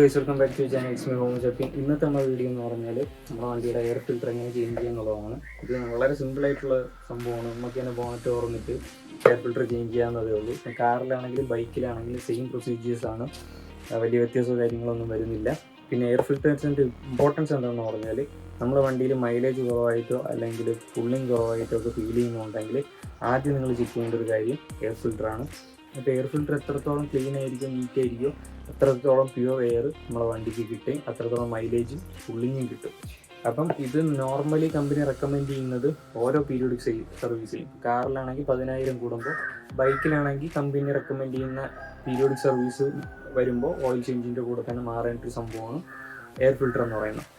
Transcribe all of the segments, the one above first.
Guys, welcome back to channel. It's me home shopping. ഇന്നത്തെ നമ്മുടെ video എന്ന് പറഞ്ഞാൽ നമ്മുടെ വണ്ടിയുടെ എയർ ഫിൽറ്റർ എങ്ങനെ ചേഞ്ച് ചെയ്യുക എന്നുള്ളതാണ്. ഇത് വളരെ സിമ്പിളായിട്ടുള്ള സംഭവമാണ്. നമുക്ക് തന്നെ ബോണറ്റ് തുറന്നിട്ട് എയർ ഫിൽറ്റർ ചേഞ്ച് ചെയ്യാവുന്നതേ ഉള്ളൂ. കാറിലാണെങ്കിലും ബൈക്കിലാണെങ്കിലും സെയിം പ്രൊസീജിയേഴ്സാണ്. വലിയ വ്യത്യാസമോ കാര്യങ്ങളൊന്നും വരുന്നില്ല. പിന്നെ എയർ ഫിൽറ്റേഴ്സിൻ്റെ ഇമ്പോർട്ടൻസ് എന്താണെന്ന് പറഞ്ഞാൽ നമ്മുടെ വണ്ടിയിൽ മൈലേജ് കുറവായിട്ടോ അല്ലെങ്കിൽ കൂളിംഗ് കുറവായിട്ടോ ഒക്കെ ഫീൽ ചെയ്യുന്നുണ്ടെങ്കിൽ ആദ്യം നിങ്ങൾ ചെക്ക് ചെയ്യേണ്ട ഒരു കാര്യം എയർ ഫിൽറ്ററാണ്. അപ്പോൾ എയർ ഫിൽറ്റർ എത്രത്തോളം ക്ലീൻ ആയിരിക്കും, നീറ്റ് ആയിരിക്കും, അത്രത്തോളം പ്യുവർ എയർ നമ്മളെ വണ്ടിക്ക് കിട്ടും, അത്രത്തോളം മൈലേജും കൂളിങ്ങും കിട്ടും. അപ്പം ഇത് നോർമലി കമ്പനി റെക്കമെൻഡ് ചെയ്യുന്നത് ഓരോ പീരിയോഡിക് സർവീസിലും. കാറിലാണെങ്കിൽ 10,000 കൂടുമ്പോൾ, ബൈക്കിലാണെങ്കിൽ കമ്പനി റെക്കമെൻഡ് ചെയ്യുന്ന പീരിയോഡിക് സർവീസ് വരുമ്പോൾ ഓയിൽ ചേഞ്ചിൻ്റെ കൂടെ തന്നെ മാറേണ്ട ഒരു സംഭവമാണ് എയർ ഫിൽറ്റർ എന്ന് പറയുന്നത്.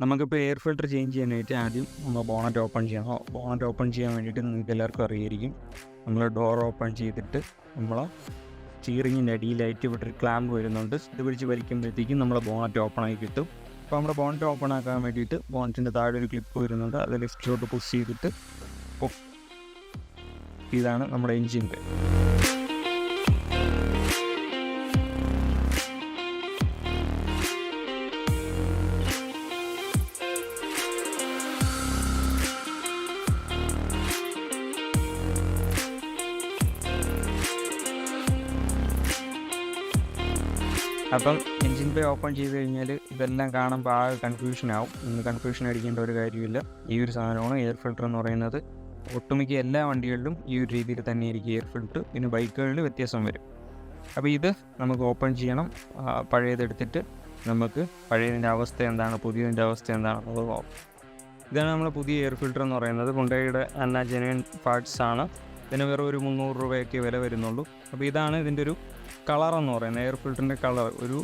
നമുക്കിപ്പോൾ എയർ ഫിൽറ്റർ ചേഞ്ച് ചെയ്യാനായിട്ട് ആദ്യം നമ്മൾ ബോണറ്റ് ഓപ്പൺ ചെയ്യണം. ബോണറ്റ് ഓപ്പൺ ചെയ്യാൻ വേണ്ടിയിട്ട് നിങ്ങൾക്ക് എല്ലാവർക്കും അറിയായിരിക്കും. നമ്മൾ ഡോർ ഓപ്പൺ ചെയ്തിട്ട് നമ്മൾ സ്റ്റീറിങ്ങിൻ്റെ അടിയിലായിട്ട് ഇവിടെ ഒരു ക്ലാമ്പ് വരുന്നുണ്ട്. ഇത് പിടിച്ച് വലിക്കുമ്പോഴത്തേക്കും നമ്മളെ ബോണറ്റ് ഓപ്പൺ ആയി കിട്ടും. അപ്പോൾ നമ്മുടെ ബോണറ്റ് ഓപ്പൺ ആക്കാൻ വേണ്ടിയിട്ട് ബോണറ്റിൻ്റെ താഴെ ഒരു ക്ലിപ്പ് വരുന്നുണ്ട്. അത് ലെഫ്റ്റിലോട്ട് പുഷ് ചെയ്തിട്ട് ഇതാണ് നമ്മുടെ എൻജിൻ ബേ. അപ്പം എൻജിൻ ബേ ഓപ്പൺ ചെയ്ത് കഴിഞ്ഞാൽ ഇതെല്ലാം കാണുമ്പോൾ ആകെ കൺഫ്യൂഷനാവും. ഇന്ന് കൺഫ്യൂഷൻ അടിക്കേണ്ട ഒരു കാര്യമില്ല. ഈ ഒരു സാധനമാണ് എയർ ഫിൽറ്റർ എന്ന് പറയുന്നത്. ഒട്ടുമിക്ക എല്ലാ വണ്ടികളിലും ഈ ഒരു രീതിയിൽ തന്നെയായിരിക്കും എയർ ഫിൽറ്റർ. പിന്നെ ബൈക്കുകളിൽ വ്യത്യാസം വരും. അപ്പോൾ ഇത് നമുക്ക് ഓപ്പൺ ചെയ്യണം. പഴയതെടുത്തിട്ട് നമുക്ക് പഴയതിൻ്റെ അവസ്ഥ എന്താണ്, പുതിയതിൻ്റെ അവസ്ഥ എന്താണെന്നുള്ളത് നോക്കാം. ഇതാണ് നമ്മൾ പുതിയ എയർ ഫിൽറ്റർ എന്ന് പറയുന്നത്. ഹുണ്ടായിയുടെ അന്ന ജെനുവിൻ പാർട്സ് ആണ്. ഇതിന് വെറും ഒരു 300 രൂപയൊക്കെ വില വരുന്നുള്ളൂ. അപ്പോൾ ഇതാണ് ഇതിൻ്റെ ഒരു കളറെന്ന് പറയുന്നത്. എയർ ഫിൽറ്ററിൻ്റെ കളർ ഒരു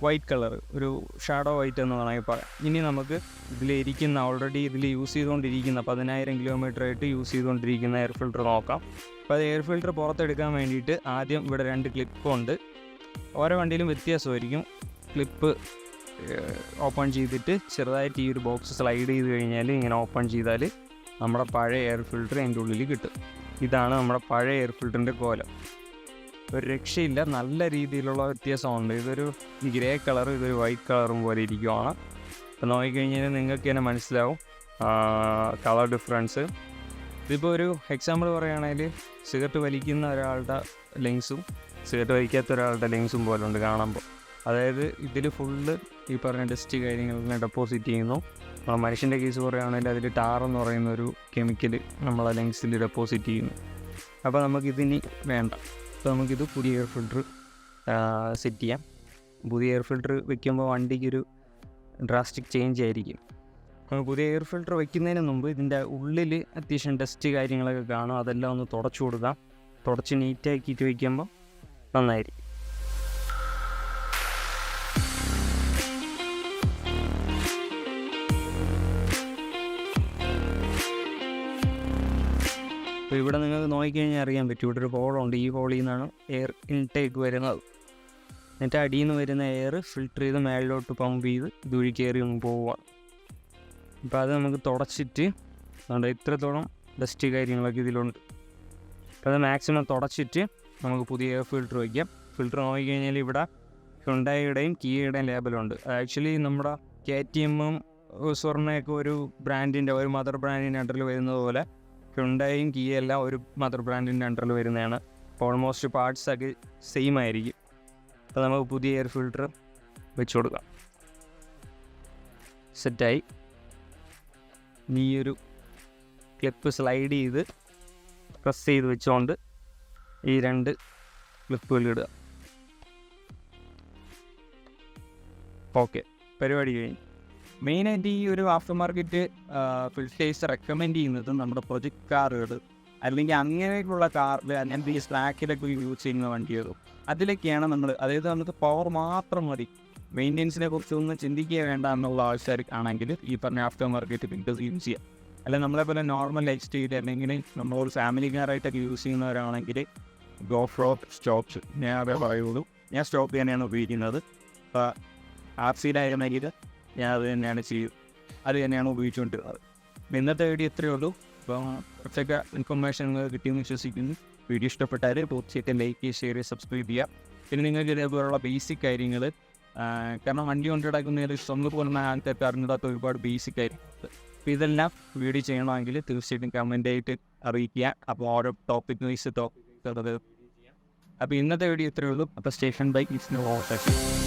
വൈറ്റ് കളർ, ഒരു ഷാഡോ വൈറ്റ് എന്ന് വേണമെങ്കിൽ പറയാം. ഇനി നമുക്ക് ഇതിലിരിക്കുന്ന ഓൾറെഡി ഇതിൽ യൂസ് ചെയ്തുകൊണ്ടിരിക്കുന്ന 10,000 കിലോമീറ്ററായിട്ട് യൂസ് ചെയ്തുകൊണ്ടിരിക്കുന്ന എയർ ഫിൽറ്റർ നോക്കാം. അപ്പോൾ അത് എയർ ഫിൽറ്റർ പുറത്തെടുക്കാൻ വേണ്ടിയിട്ട് ആദ്യം ഇവിടെ 2 ക്ലിപ്പുണ്ട്. ഓരോ വണ്ടിയിലും വ്യത്യാസമായിരിക്കും. ക്ലിപ്പ് ഓപ്പൺ ചെയ്തിട്ട് ചെറുതായിട്ട് ഈ ഒരു ബോക്സ് സ്ലൈഡ് ചെയ്ത് കഴിഞ്ഞാൽ ഇങ്ങനെ ഓപ്പൺ ചെയ്താൽ നമ്മുടെ പഴയ എയർ ഫിൽറ്റർ അതിൻ്റെ ഉള്ളിൽ കിട്ടും. ഇതാണ് നമ്മുടെ പഴയ എയർ ഫിൽറ്ററിൻ്റെ കോലം. ഒരു രക്ഷയില്ല, നല്ല രീതിയിലുള്ള വ്യത്യാസമുണ്ട്. ഇതൊരു ഗ്രേ കളറും ഇതൊരു വൈറ്റ് കളറും പോലെ ഇരിക്കുവാണ്. അപ്പോൾ നോക്കിക്കഴിഞ്ഞാൽ നിങ്ങൾക്ക് തന്നെ മനസ്സിലാവും കളർ ഡിഫറൻസ്. ഇതിപ്പോൾ ഒരു എക്സാമ്പിൾ പറയുകയാണെങ്കിൽ സിഗരറ്റ് വലിക്കുന്ന ഒരാളുടെ ലെങ്സും സിഗരറ്റ് വലിക്കാത്ത ഒരാളുടെ ലെങ്സും പോലെ ഉണ്ട് കാണുമ്പോൾ. അതായത് ഇതിൽ ഫുള്ള് ഈ പറഞ്ഞ ഡസ്റ്റ് കാര്യങ്ങളെല്ലാം ഡെപ്പോസിറ്റ് ചെയ്യുന്നു. നമ്മൾ മനുഷ്യൻ്റെ കേസ് പറയുകയാണെങ്കിൽ അതിൽ ടാറെന്ന് പറയുന്ന ഒരു കെമിക്കൽ നമ്മളെ ലെങ്സിൽ ഡെപ്പോസിറ്റ് ചെയ്യുന്നു. അപ്പോൾ നമുക്കിതിനി വേണ്ട. അപ്പോൾ നമുക്കിത് പുതിയ എയർ ഫിൽറ്റർ സെറ്റ് ചെയ്യാം. പുതിയ എയർ ഫിൽറ്റർ വെക്കുമ്പോൾ വണ്ടിക്കൊരു ഡ്രാസ്റ്റിക് ചേഞ്ച് ആയിരിക്കും. അപ്പോൾ പുതിയ എയർ ഫിൽറ്റർ വെക്കുന്നതിന് മുമ്പ് ഇതിൻ്റെ ഉള്ളിൽ അത്യാവശ്യം ഡസ്റ്റ് കാര്യങ്ങളൊക്കെ കാണും. അതെല്ലാം ഒന്ന് തുടച്ചു കൊടുക്കാം. തുടച്ച് നീറ്റാക്കിയിട്ട് വയ്ക്കുമ്പോൾ നന്നായിരിക്കും. അപ്പോൾ ഇവിടെ നിങ്ങൾക്ക് നോക്കിക്കഴിഞ്ഞാൽ അറിയാൻ പറ്റും, ഇവിടെ ഒരു ഹോളുണ്ട്. ഈ ഹോളിൽ നിന്നാണ് എയർ ഇൻടേക്ക് വരുന്നത്. എന്നിട്ട് അടിയിൽ നിന്ന് വരുന്ന എയർ ഫിൽറ്റർ ചെയ്ത് മേളിലോട്ട് പമ്പ് ചെയ്ത് ഇതുവഴി കയറി ഒന്ന് പോവുകയാണ്. അപ്പോൾ അത് നമുക്ക് തുടച്ചിട്ട് അതുകൊണ്ട് ഇത്രത്തോളം ഡസ്റ്റ് കാര്യങ്ങളൊക്കെ ഇതിലുണ്ട്. അപ്പോൾ അത് മാക്സിമം തുടച്ചിട്ട് നമുക്ക് പുതിയ എയർ ഫിൽറ്റർ വയ്ക്കാം. ഫിൽറ്റർ നോക്കിക്കഴിഞ്ഞാൽ ഇവിടെ ഹുണ്ടായിയുടെയും കിയയുടെയും ലേബലുണ്ട്. ആക്ച്വലി നമ്മുടെ KTM-ഉം സ്വർണ്ണയൊക്കെ ഒരു ബ്രാൻഡിൻ്റെ, ഒരു മദർ ബ്രാൻഡിൻ്റെ അണ്ടറിൽ വരുന്നത് പോലെ ഹുണ്ടായും കിയെല്ലാം ഒരു മദർ ബ്രാൻഡിൻ്റെ അണ്ടറിൽ വരുന്നതാണ്. ഓൾമോസ്റ്റ് പാർട്സൊക്കെ സെയിം ആയിരിക്കും. അപ്പോൾ നമുക്ക് പുതിയ എയർ ഫിൽറ്റർ വെച്ച് കൊടുക്കാം. സെറ്റായി. ഈ ഒരു ക്ലിപ്പ് സ്ലൈഡ് ചെയ്ത് പ്രസ് ചെയ്ത് വെച്ചുകൊണ്ട് ഈ 2 ക്ലിപ്പുകൾ ഇടുക. ഓക്കെ, പരിപാടി കഴിഞ്ഞു. മെയിനായിട്ട് ഈ ഒരു ആഫ്റ്റർ മാർക്കറ്റ് ഫിൽറ്റേഴ്സ് റെക്കമെൻഡ് ചെയ്യുന്നത് നമ്മുടെ പ്രൊജക്ട് കാറുകൾ അല്ലെങ്കിൽ അങ്ങനെയൊക്കെയുള്ള കാറിൽ അല്ലെങ്കിൽ ഈ സ്ലാക്കിലൊക്കെ യൂസ് ചെയ്യുന്ന വണ്ടികളും അതിലൊക്കെയാണ് നമ്മൾ, അതായത് നമുക്ക് പവർ മാത്രം മതി, മെയിൻ്റെനൻസിനെ കുറിച്ചൊന്നും ചിന്തിക്കുക വേണ്ട എന്നുള്ള ആൾക്കാർക്കാണെങ്കിൽ ഈ പറഞ്ഞ ആഫ്റ്റർ മാർക്കറ്റ് ഫിൽറ്റേഴ്സ് യൂസ് ചെയ്യാം. അല്ല നമ്മളെപ്പോലെ നോർമൽ ലൈഫ് സ്റ്റൈൽ അല്ലെങ്കിൽ നമ്മളൊരു ഫാമിലി കാറായിട്ടൊക്കെ യൂസ് ചെയ്യുന്നവരാണെങ്കിൽ ഗോ ഫോർ സ്റ്റോപ്സ്. ഞാൻ അതേ പറയുള്ളൂ. ഞാൻ സ്റ്റോപ്പ് തന്നെയാണ് ഉപയോഗിക്കുന്നത്. ഇപ്പോൾ RC-യിലായിരുന്നെങ്കിൽ ഞാൻ അത് തന്നെയാണ് ഉപയോഗിച്ചുകൊണ്ടിരുന്നത്. അപ്പോൾ ഇന്നത്തെ വീഡിയോ ഇത്രയേ ഉള്ളൂ. അപ്പോൾ കുറച്ചൊക്കെ ഇൻഫർമേഷൻ കിട്ടിയെന്ന് വിശ്വസിക്കുന്നു. വീഡിയോ ഇഷ്ടപ്പെട്ടാൽ തീർച്ചയായിട്ടും ലൈക്ക് ചെയ്യുക, ഷെയർ ചെയ്യുക, സബ്സ്ക്രൈബ് ചെയ്യുക. പിന്നെ നിങ്ങൾക്ക് ഇതേപോലുള്ള ബേസിക് കാര്യങ്ങൾ, കാരണം വണ്ടി കൊണ്ട് നടക്കുന്നതിൽ സ്വന്തം പോകുന്ന ആൾക്കാർക്ക് അറിഞ്ഞിടാത്ത ഒരുപാട് ബേസിക് കാര്യങ്ങളുണ്ട്. അപ്പോൾ ഇതെല്ലാം വീഡിയോ ചെയ്യണമെങ്കിൽ തീർച്ചയായിട്ടും കമൻ്റായിട്ട് അറിയിക്കുക. അപ്പോൾ ഓരോ ടോപ്പിക് വൈസ് അത്. അപ്പോൾ ഇന്നത്തെ വീഡിയോ ഇത്രയേ ഉള്ളൂ. അപ്പോൾ station bike it's know all.